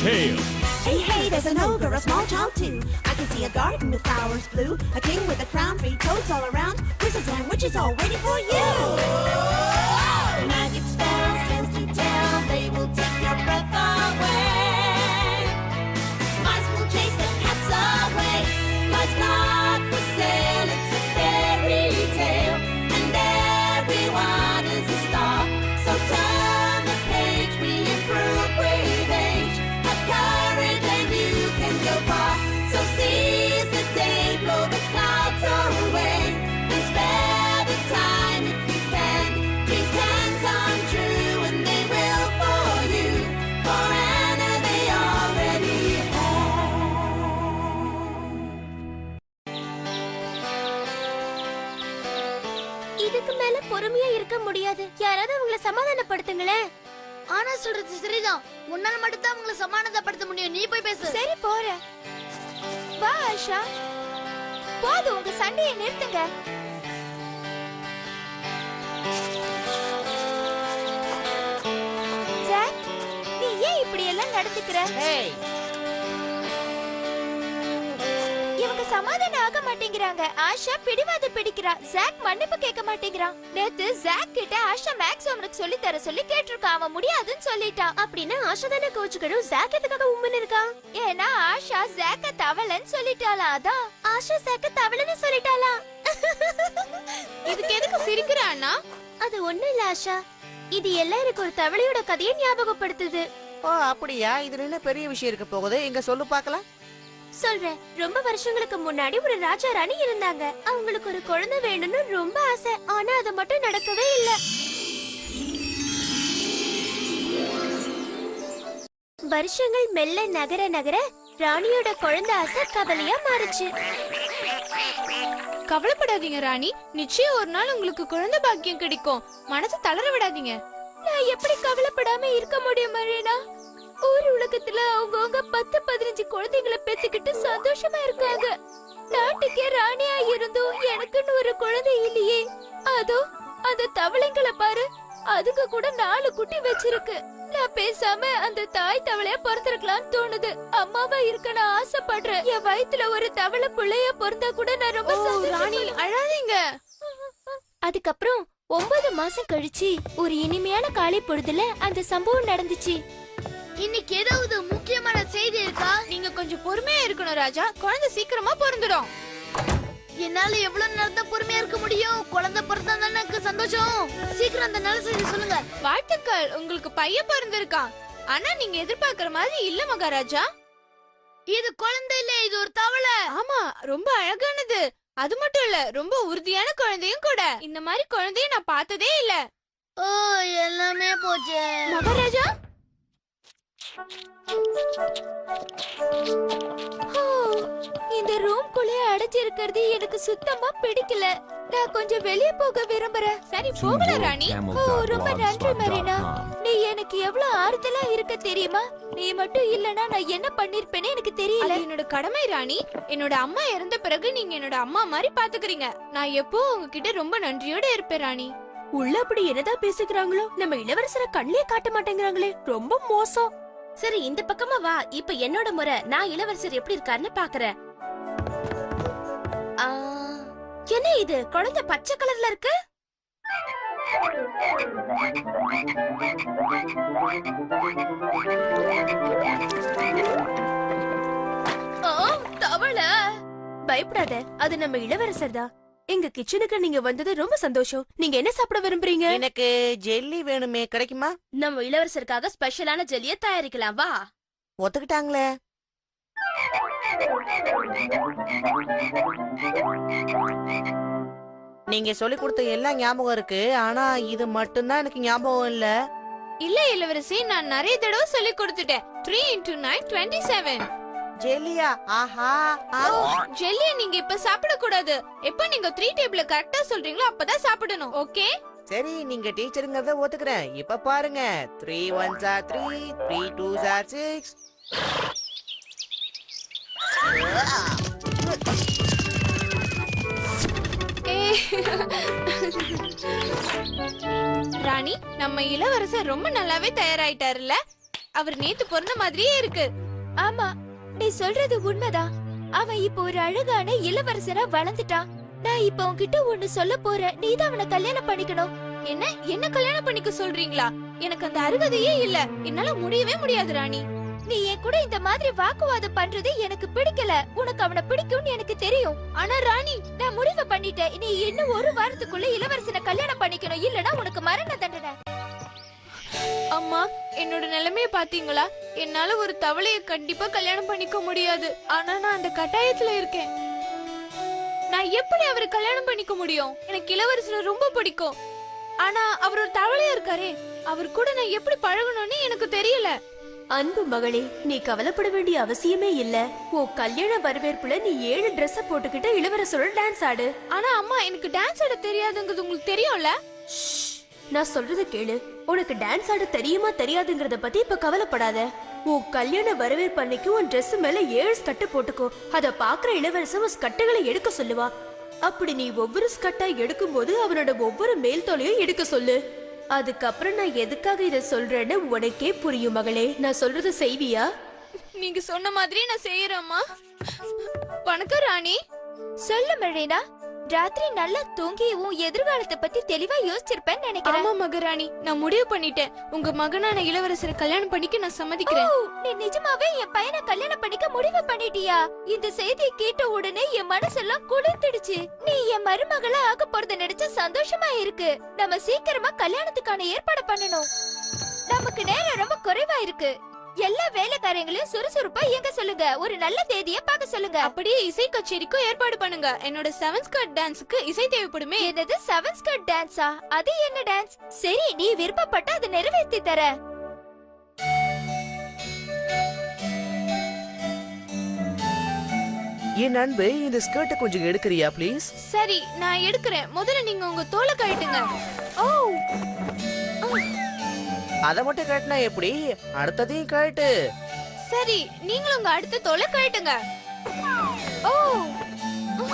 tale. Hey, hey, there's an ogre, a small child too. I can see a garden with flowers blue, a king with a crown, 3 toads all around, wizards and witches all waiting for you. Magic spells, tales to tell, they will take your breath away. Mice will chase the cats away. Life's not for sale, it's a fairy tale, and everyone is a star. So turn the page, we improve with age. Have courage and you can go far. So seize the day, blow the clouds away, and spare the time if you can. Dreams can come true and they will for you. For Anna they already இதுக்கு மேல பொறுமையா இருக்க முடியாது. யாராவது அவங்கள சமாதானப்படுத்துங்களேன். ஆனா சொல்றது சரிதான். உன்னால மட்டும் தான் அவங்கள சமாதானப்படுத்த முடியும். நீ போய் பேசு. சரி போறேன். வா ஆஷா. போதும், உங்க சண்டையை நிறுத்துங்க. ஜாக், நீ ஏன் இப்படி எல்லாம் நடந்துக்கிற? இவங்க சமாதானம் ஆக மாட்டேங்கிறாங்க. ஆஷா பிடிவாதம் பிடிக்கிறா. ஜாக் மன்னிப்பு கேட்க மாட்டேங்கிறான். நேத்து ஜாக் கிட்ட ஆஷா மேக்ஸ் ஹோம்வொர்க் சொல்லி தர சொல்லி கேட்டிருக்கா. அவன் முடியாதுன்னு சொல்லிட்டான். அப்படின்னா ஆஷா தானே கோச்சுக்கணும். ஜாக் எதுக்காக உம்முன்னு இருக்கா? ஏன்னா ஆஷா ஜாக்க தவளைன்னு சொல்லிட்டாளா. அதான் ஆஷா ஜாக்க தவளைன்னு சொல்லிட்டாளா. இதுக்கு எதுக்கு சிரிக்கிறானா? அது ஒண்ணும் இல்ல ஆஷா. இது எல்லாருக்கும் ஒரு தவளையோட கதையை ஞாபகப்படுத்துது. ஓ அப்படியா? இதுல என்ன பெரிய விஷயம் இருக்க போகுது? எங்க சொல்லு பாக்கலாம். சொல்றேன். ரொம்ப வருஷங்களுக்கு முன்னாடி ஒரு ராஜா ராணி இருந்தாங்க. அவங்களுக்கு ஒரு குழந்தை வேணும்னு ரொம்ப ஆசை. ஆனா அது மட்டும் நடக்கவே இல்ல. வருஷங்கள் மெல்ல நகர நகர ராணியோட குழந்தை ஆசை கவலையா மாறுச்சு. கவலைப்படாதீங்க ராணி, நிச்சயம் ஒரு நாள் உங்களுக்கு குழந்தை பாக்கியம் கிடைக்கும். மனசு தளர விடாதீங்க. நான் எப்படி கவலைப்படாம இருக்க முடியும் மரீனா? ஊர் உலகத்துல அவங்கவங்க 10-15 குழந்தைகளை பெத்துக்கிட்டு சந்தோஷமா இருக்காங்க. நாட்டுக்கே ராணியா இருந்தும் எனக்குன்னு ஒரு குழந்தை இல்லையே. அதோ அந்த தவளைங்களை பாரு, அதுக்கு கூட 4 குட்டி வச்சிருக்கு. நான் பேசாம அந்த தாய் தவளையா பிறந்திருக்கலாம்னு தோணுது. அம்மாவா இருக்க நான் ஆசைப்படுறேன். என் வயித்துல ஒரு தவளை பிள்ளையா பிறந்தா கூட நான் ரொம்ப ராணி அழாதீங்க. அதுக்கப்புறம் 9 மாசம் கழிச்சு ஒரு இனிமையான காலை பொழுதுல அந்த சம்பவம் நடந்துச்சு. இன்னைக்கு ஏதாவது முக்கியமான செய்தி இருக்கா? நீங்க கொஞ்சம் பொறுமையா இருக்கணும் ராஜா. குழந்தை சீக்கிரமா பிறந்துடும். என்னால எவ்வளவு நேரம் தான் பொறுமையா இருக்க முடியும்? குழந்தை பிறந்தா தானே எனக்கு சந்தோஷம். சீக்கிரம் அந்த நல்ல செய்தி சொல்லுங்க. வாழ்த்துக்கள், உங்களுக்கு பையன் பிறந்திருக்கான். ஆனா நீங்க எதிர்பார்க்கிற மாதிரி இல்ல மகாராஜா. இது குழந்தை இல்ல, இது ஒரு தவளை. ஆமா, ரொம்ப அழகானது. அது மட்டும் இல்ல, ரொம்ப உறுதியான குழந்தையும் கூட. இந்த மாதிரி குழந்தைய நான் பார்த்ததே இல்ல. ஓ, எல்லாமே போச்சு மகாராஜா. இந்த ரூம்குள்ளே அடைச்சிருக்கிறது எனக்கு சுத்தமா பிடிக்கல. நான் கொஞ்சம் வெளியே போக விரும்புறேன். சரி போகல ராணி. ஓ ரொம்ப நன்றி மரீனா. நீ எனக்கு எவ்வளவு ஆறுதலா இருக்க தெரியுமா? நீ மட்டும் இல்லனா நான் என்ன பண்ணிருப்பேன்னு எனக்கு தெரியல. என்னோட கடமை ராணி. என்னோட அம்மா இறந்த பிறகு நீங்க என்னோட அம்மா மாதிரி பாத்துக்கிறீங்க. நான் எப்போ உங்ககிட்ட ரொம்ப நன்றியோட இருப்பேன் ராணி. உள்ள அப்படி என்னதான் பேசிக்கிறாங்களோ? நம்ம இளவரசரை கண்ணிலே காட்ட மாட்டேங்கிறாங்களே, ரொம்ப மோசம். சரி இந்த பக்கமா வா. இப்ப என்னோட முறை. நான் இளவரசர் எப்படி இருக்காருன்னு பாக்குறேன். என்ன இது? குழந்தை பச்சை கலர்ல இருக்கு. தவளை. பயப்படாத, அது நம்ம இளவரசர் தான். எங்க கிச்சனுக்கு நீங்க வந்தது ரொம்ப சந்தோஷம். நீங்க என்ன சாப்பிட விரும்புறீங்க? எனக்கு ஜெல்லி வேணுமே, கிடைக்குமா? நம்ம இளவரசருக்காக ஸ்பெஷலான ஜெல்லிய தயாரிக்கலாம், வா. ஒத்துக்கிட்டாங்களே. நீங்க சொல்லி கொடுத்த எல்லாம் ஞாபகம் இருக்கு, ஆனா இது மட்டும்தான் எனக்கு ஞாபகம் இல்ல. இல்ல இளவரசி, நான் நிறைய தடவை சொல்லி கொடுத்துட்டேன். 3 into 9 27. ஜெல்லியா? ஆஹா. ஜெல்லிய நீங்க இப்ப சாப்பிட கூடாது. எப்ப நீங்க 3 டேபிள்ல கரெக்டா சொல்றீங்களோ அப்பதான் சாப்பிடணும். ஓகே? சரி, நீங்க டீச்சருங்கறத ஒத்துக்கிறேன். இப்ப பாருங்க, 3 1s are 3, 3 2s are 6. ராணி, நம்ம இளவரசர் ரொம்ப நல்லாவே தயாராயிட்டாருல்ல? அவர் நேத்து பிறந்த மாதிரியே இருக்கு. ஆமா, நீ சொல்றது உண்மைதான். அவன் இப்ப ஒரு அழகான இளவரசரா வளர்ந்துட்டான். நான் இப்ப உன்கிட்ட ஒண்ணு சொல்ல போறேன். நீதான் அவனை கல்யாணம் பண்ணிக்கணும். என்ன கல்யாணம் பண்ணிக்க சொல்றீங்களா? எனக்கு அந்த அருகதையே இல்ல. என்னால முடியவே முடியாது ராணி. நீ என் கூட இந்த மாதிரி வாக்குவாதம் பண்றது எனக்கு பிடிக்கல. உனக்கு அவனை பிடிக்கும்னு எனக்கு தெரியும். ஆனா ராணி, நான் முடிவு பண்ணிட்டேன். நீ இன்னும் ஒரு வாரத்துக்குள்ள இளவரசனை கல்யாணம் பண்ணிக்கணும், இல்லனா உனக்கு மரண தண்டனை. அம்மா, என்னோட நிலைமைய பாத்தீங்களா? என்னால ஒரு தவளைய கண்டிப்பா கல்யாணம் பண்ணிக்க முடியாது. ஆனா நான் அந்த கட்டாயத்துல இருக்கேன். நான் எப்படி அவரை கல்யாணம் பண்ணிக்க முடியும்? எனக்கு இளவரசரை ரொம்ப பிடிக்கும். ஆனா அவர் ஒரு தவளையா இருக்காரே, அவர் கூட நான் எப்படி பழகணும்னு எனக்கு தெரியல. அன்பு மகளே, நீ கவலைப்பட வேண்டிய அவசியமே இல்ல. உன் கல்யாண வரவேற்புல நீ 7 Dress போட்டுக்கிட்டு இளவரசரோட டான்ஸ் ஆடு. ஆனா அம்மா, எனக்கு டான்ஸ் ஆட தெரியாதுங்கிறது உங்களுக்கு தெரியும்ல? நான் சொல்றத கேளு. உனக்கு டான்ஸ் ஆட தெரியுமா தெரியாதுங்கறத பத்தி இப்ப கவலைப்படாத. உன் கல்யாண வரவேற்பு அன்னைக்கு உன் Dress மேல 7 ஸ்கர்ட் போட்டுக்கோ. அத பாக்குற இளவரசன் உன் ஸ்கர்ட்டுகளை எடுக்க சொல்லுவா. அப்படி நீ ஒவ்வொரு ஸ்கர்ட்டா எடுக்கும் போது அவனோட ஒவ்வொரு மேல் தோலையும் எடுக்க சொல்லு. அதுக்கப்புறம் நான் எதுக்காக இத சொல்றேன்னு உனக்கே புரியும் மகளே. நான் சொல்றத செய்வியா? நீங்க சொன்ன மாதிரி நான் செய்யறேம்மா. வணக்கம் ராணி. சொல்லு மழேனா. ராத்திரி நல்லா தூங்கி உன் எதிர்காலத்தை பத்தி தெளிவா யோசிச்சிருப்பேன்னு நினைக்கிறேன். ஆமா மகாராணி, நான் முடிவு பண்ணிட்டேன். உங்க மகனான இளவரசரை கல்யாணம் பண்ணிக்க நான் சம்மதிக்கிறேன். நீ நிஜமாவே என் பையனை கல்யாணம் பண்ணிக்க முடிவு பண்ணிட்டியா? இந்த செய்தியை கேட்ட உடனே என் மனசெல்லாம் குளிர்ந்துடுச்சு. நீ என் மருமகளா ஆக போறத நினைச்சா சந்தோஷமா இருக்கு. நம்ம சீக்கிரமா கல்யாணத்துக்கான ஏற்பாடு பண்ணணும். நமக்கு நேரம் ரொம்ப குறைவா இருக்கு. எல்லா வேலைக்காரங்களையும் சுறுசுறுப்பா இயங்க சொல்லுங்க. ஒரு நல்ல தேதியை பார்க்க சொல்லுங்க. அப்படியே இசை கச்சேரிக்கும் ஏற்பாடு பண்ணுங்க. என்னோட 7 ஸ்கர்ட் டான்ஸ்க்கு இசை தேவைப்படுமே. என்னது 7 ஸ்கர்ட் டான்ஸா? அது என்ன டான்ஸ்? சரி, நீ விருப்பப்பட்ட அதை நிறைவேற்றி தர. என் அன்பு, இந்த ஸ்கர்ட்டை கொஞ்சம் எடுக்கறியா ப்ளீஸ்? சரி, நான் எடுக்கிறேன். முதல்ல நீங்க உங்க தோலை கழட்டுங்க. ஓ, அத மட்டும் கட்டினா எப்படி? அடுத்ததையும் கழட்டு. சரி, நீங்களும் உங்க அடுத்த தோலை கழட்டுங்க. ஓ,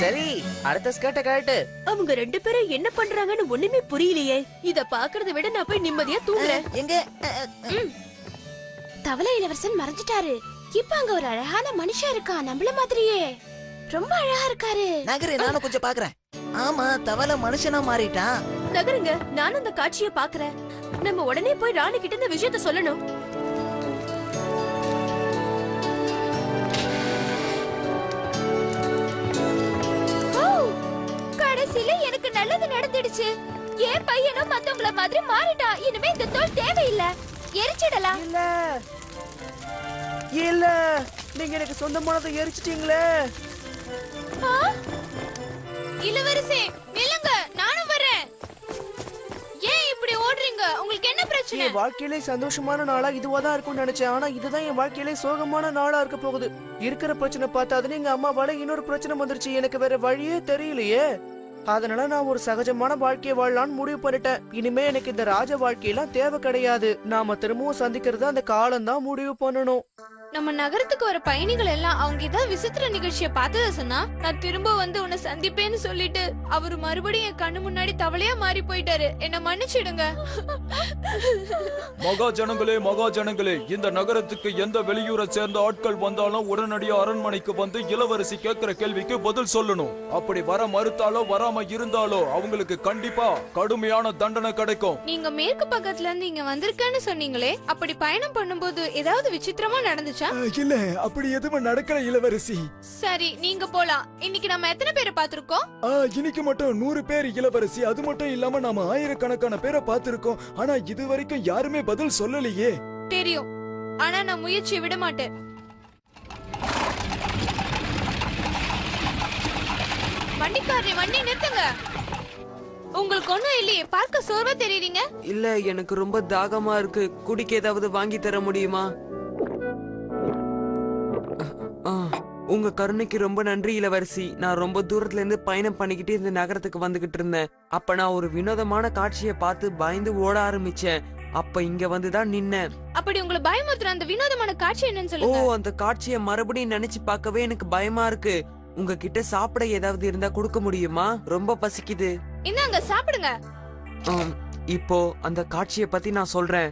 சரி, அடுத்த ஸ்கர்ட்டை கழட்டு. அவங்க 2 பேரும் என்ன பண்றாங்கன்னு ஒண்ணுமே புரியலையே. இத பாக்குறத விட நான் போய் நிம்மதியா தூங்குறேன். எங்க? தவளை இளவரசன் மறைஞ்சிட்டாரு. இப்ப அங்க ஒரு அழகான மனுஷன் இருக்கா, நம்மள மாதிரியே. ரொம்ப அழகா இருக்காரு. நகரு, நானும் கொஞ்சம் பாக்குறேன். ஆமா, தவளை மனுஷனா மாறிட்டான். நகருங்க, நானும் அந்த காட்சியை பாக்குறேன். நம்ம உடனே போய் ராணி கிட்ட இந்த விஷயத்த சொல்லணும். கடைசியில எனக்கு நல்லது நடந்துடுச்சு. என் பையனும் மத்தவங்கள மாதிரி மாறிட்டான். இனிமே இந்த தோல் தேவையில்லை. எரிச்சிடலாம். இல்ல இல்ல, நீங்க எனக்கு சொந்தமானதை எரிச்சிட்டீங்களே. இளவரசே, நில்லுங்க, நானும் வரேன். ஏன் இப்படி ஓடுறீங்க? உங்களுக்கு என்ன பிரச்சனை? என் வாழ்க்கையிலே சந்தோஷமான நாளா இதுவாதான் இருக்கும்னு நினைச்சேன். ஆனா இதுதான் என் வாழ்க்கையிலே சோகமான நாளா இருக்க போகுது. இருக்கிற பிரச்சனை பார்த்தாதுன்னு எங்க அம்மாவால இன்னொரு பிரச்சனை வந்துருச்சு. எனக்கு வேற வழியே தெரியலையே. அதனால நான் ஒரு சகஜமான வாழ்க்கையை வாழலான்னு முடிவு பண்ணிட்டேன். இனிமே எனக்கு இந்த ராஜ வாழ்க்கையெல்லாம் தேவை கிடையாது. நாம திரும்பவும் சந்திக்கிறது அந்த காலம் தான் முடிவு பண்ணணும். நம்ம நகரத்துக்கு வர பயணிகள் எல்லாம் அவங்க ஏதாவது விசித்திர நிகழ்ச்சியை பார்த்தத சொன்னா, நான் திரும்ப வந்து உன்னை சந்திப்பேன்னு சொல்லிட்டு அவரு மறுபடியும் என் கண்ணு முன்னாடி தவளையா மாறி போயிட்டாரு. என்ன மன்னிச்சிடுங்க. மகாஜனங்களே, இந்த நகரத்துக்கு எந்த வெளியூரை சேர்ந்த ஆட்கள் வந்தாலும் உடனடியா அரண்மனைக்கு வந்து இளவரசி கேட்கிற கேள்விக்கு பதில் சொல்லணும். அப்படி வர மறுத்தாலோ வராம இருந்தாலோ அவங்களுக்கு கண்டிப்பா கடுமையான தண்டனை கிடைக்கும். நீங்க மேற்கு பக்கத்துல இருந்து இங்க வந்திருக்கேன்னு சொன்னீங்களே, அப்படி பயணம் பண்ணும்போது ஏதாவது விசித்திரமா நடந்துச்சா? இல்ல, அப்படி எதுவும் நடக்கல இளவரசி. சரி, நீங்க போலாம். இன்னைக்கு நம்ம எத்தனை பேரை பாத்திருக்கோம்? இன்னைக்கு மட்டும் 100 பேர் இளவரசி. அது மட்டும் இல்லாம நாம ஆயிரக்கணக்கான பேரை பார்த்திருக்கோம். ஆனா இது வரைக்கும் யாருமே பதில் சொல்லலையே. தெரியும், ஆனா நான் முயற்சியை விட மாட்டேன். வண்டிக்காரரே, வண்டி நிறுத்துங்க. உங்களுக்கு ஒண்ணும் இல்லையே, பார்க்க சோர்வா தெரியுறீங்க. இல்ல, எனக்கு ரொம்ப தாகமா இருக்கு. குடிக்க ஏதாவது வாங்கி தர முடியுமா? உங்க கருணைக்கு ரொம்ப நன்றி இளவரசி. நான் ரொம்ப தூரத்துல இருந்து பயணம் பண்ணிக்கிட்டு இந்த நகரத்துக்கு வந்துகிட்டு இருந்தேன். அப்ப நான் ஒரு வினோதமான காட்சியை பார்த்து பயந்து ஓட ஆரம்பிச்சேன். அப்ப இங்க வந்துதான் நின்னேன். அப்படி உங்களை பயமுறுத்துற அந்த வினோதமான காட்சி என்னன்னு ஓ, சொல்லுங்க. அந்த காட்சியை மறுபடியும் நினைச்சு பார்க்கவே எனக்கு பயமா இருக்கு. உங்ககிட்ட சாப்பிட ஏதாவது இருந்தா கொடுக்க முடியுமா? ரொம்ப பசிக்குது. இந்தாங்க, சாப்பிடுங்க. இப்போ அந்த காட்சியை பத்தி நான் சொல்றேன்.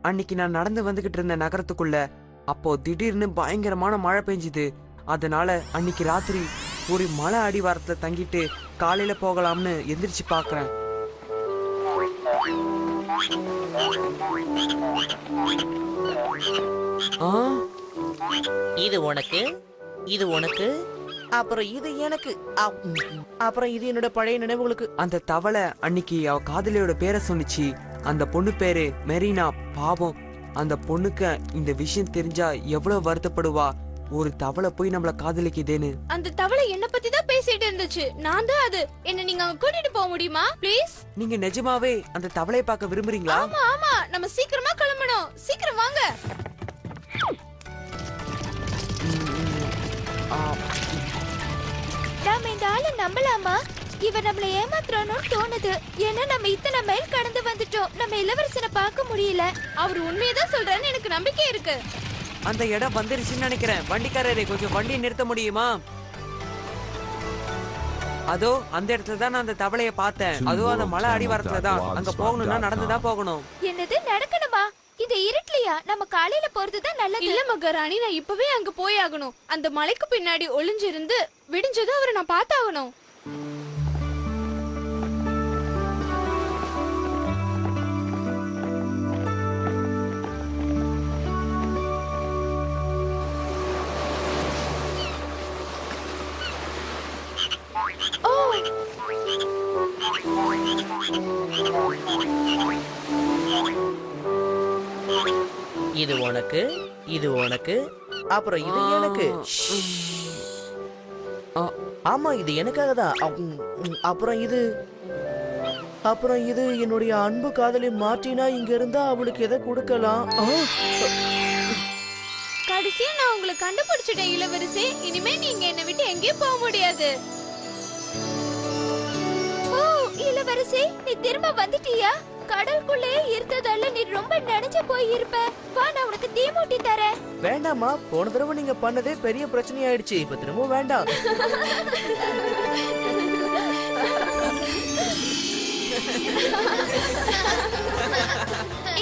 அன்னைக்கு நான் நடந்து வந்துகிட்டு இருந்த நகரத்துக்குள்ள அப்போ திடீர்னு பயங்கரமான மழை பெஞ்சுது. அதனால அன்னைக்கு ராத்திரி ஒரு மலை அடிவாரத்துல தங்கிட்டு காலையில போகலாம்னு எந்திரிச்சு பாக்குறேன். இது உனக்கு, இது உனக்கு, அப்புறம் இது எனக்கு, அப்புறம் இது என்னோட பழைய நினைவுகளுக்கு. அந்த தவளை அன்னைக்கு அவ காதலியோட பேரை சொன்னிச்சு. அந்த பொண்ணு பேரு மெரினா. பாவம், அந்த பொண்ணுக்கு இந்த விஷயம் தெரிஞ்சா எவ்வளவு வருத்தப்படுவா. ஒரு தவளை போய் நம்மள காதலிக்குதேன்னு. அந்த தவளை என்ன பத்தி தான் பேசிட்டு இருந்துச்சு. நான் தான் அது. என்ன நீங்க அங்க கூட்டிட்டு போக முடியுமா ப்ளீஸ்? நீங்க நிஜமாவே அந்த தவளையை பார்க்க விரும்புறீங்களா? ஆமா ஆமா, நம்ம சீக்கிரமா கிளம்பணும். சீக்கிரம் வாங்க. நாம இந்த ஆளை நம்பலாமா? இவர் நம்மள ஏமாத்துறானு தோணுது. ஏன்னா நம்ம இத்தனை மைல் கடந்து வந்துட்டோம். நம்ம இளவரசனை பார்க்க முடியல. அவர் உண்மையதான் சொல்றாருன்னு எனக்கு நம்பிக்கை இருக்கு. அந்த இடம் வந்துருச்சுன்னு நினைக்கிறேன். வண்டிக்காரரே, கொஞ்சம் வண்டியை நிறுத்த முடியுமா? அதோ அந்த இடத்துல தான் நான் அந்த தவளைய பார்த்தேன். அதோ அந்த மலை அடிவாரத்துல தான். அங்க போகணும்னா நடந்துதான் போகணும். என்னது, நடக்கணுமா? இந்த இருட்டலையா? நம்ம காலையில போறதுதான் நல்லது. இல்ல மகாராணி, நான் இப்பவே அங்க போய் ஆகணும். அந்த மலைக்கு பின்னாடி ஒளிஞ்சிருந்து விடிஞ்சதும் அவரை நான் பார்த்தாகணும். இது உனக்கு, இது உனக்கு, அப்புறம் இது எனக்கு. ஆமா, இது எனக்காக தான். அப்புறம் இது என்னுடைய அன்பு காதலி மார்டினா. இங்க இருந்தா அவளுக்கு எதை கொடுக்கலாம்? கடைசியா நான் உங்களை கண்டுபிடிச்சிட்டேன் இளவரசி. இனிமே நீங்க என்னை விட்டு எங்கேயும் போக முடியாது. ஓ இளவரசி, நீ திரும்ப வந்துட்டியா? கடலுக்குள்ளே இருந்ததால நீ ரொம்ப நனைஞ்சு போயிருப்ப. வா, நான் உனக்கு தீ மூட்டி தரேன். வேண்டாமா, போன தடவை நீங்க பண்ணதே பெரிய பிரச்சனை ஆயிடுச்சு. இப்ப திரும்ப வேண்டாம்.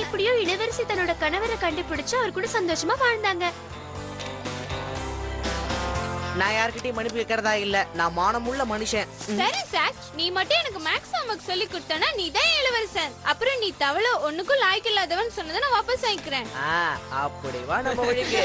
எப்படியோ இளவரசி தன்னோட கணவரை கண்டுபிடிச்சு அவர் கூட சந்தோஷமா வாழ்ந்தாங்க. நான் யார்கிட்டயும் மன்னிப்பு கேட்கறதா இல்ல. நான் மானமுள்ள மனுஷன். சரி சாக், நீ மட்டும் எனக்கு மேக்ஸ் நமக்கு சொல்லி கொடுத்தனா நீ தான் இளவரசன். அப்புறம் நீ தவளை ஒண்ணுக்கும் லாய்க்கு இல்லாதவன் சொன்னதை நான் வாபஸ் வாங்கிக்கிறேன். அப்படி வா நம்ம வழிக்கு.